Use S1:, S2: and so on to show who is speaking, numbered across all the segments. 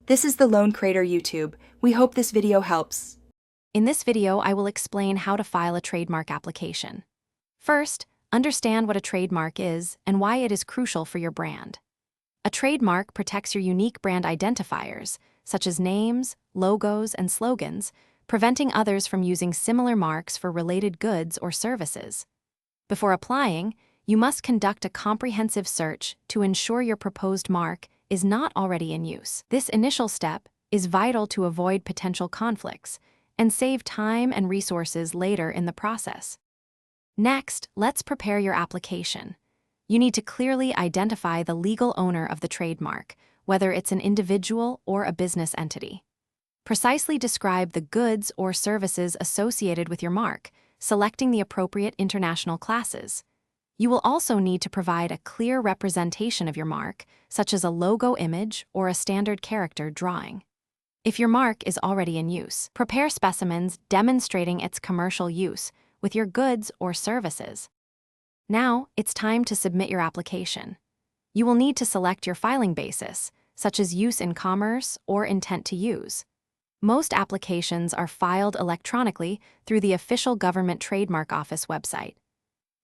S1: This is the Lone Creator YouTube. We hope this video helps.
S2: In this video, I will explain how to file a trademark application. First, understand what a trademark is and why it is crucial for your brand. A trademark protects your unique brand identifiers, such as names, logos, and slogans, preventing others from using similar marks for related goods or services. Before applying, you must conduct a comprehensive search to ensure your proposed mark is not already in use. This initial step is vital to avoid potential conflicts and save time and resources later in the process. Next, let's prepare your application. You need to clearly identify the legal owner of the trademark, whether it's an individual or a business entity. Precisely describe the goods or services associated with your mark, selecting the appropriate international classes. You will also need to provide a clear representation of your mark, such as a logo image or a standard character drawing. If your mark is already in use, prepare specimens demonstrating its commercial use with your goods or services. Now, it's time to submit your application. You will need to select your filing basis, such as use in commerce or intent to use. Most applications are filed electronically through the official Government Trademark Office website.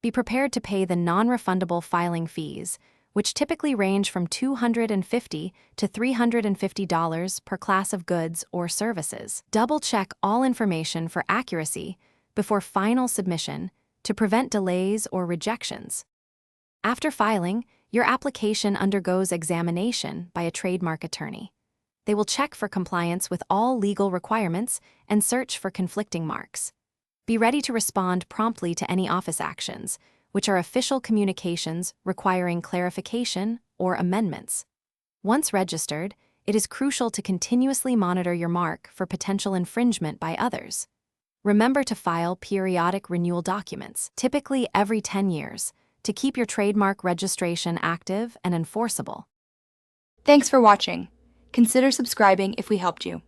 S2: Be prepared to pay the non-refundable filing fees, which typically range from $250 to $350 per class of goods or services. Double-check all information for accuracy before final submission to prevent delays or rejections. After filing, your application undergoes examination by a trademark attorney. They will check for compliance with all legal requirements and search for conflicting marks. Be ready to respond promptly to any office actions, which are official communications requiring clarification or amendments. Once registered, it is crucial to continuously monitor your mark for potential infringement by others. Remember to file periodic renewal documents, typically every 10 years, to keep your trademark registration active and enforceable.
S1: Thanks for watching. Consider subscribing if we helped you.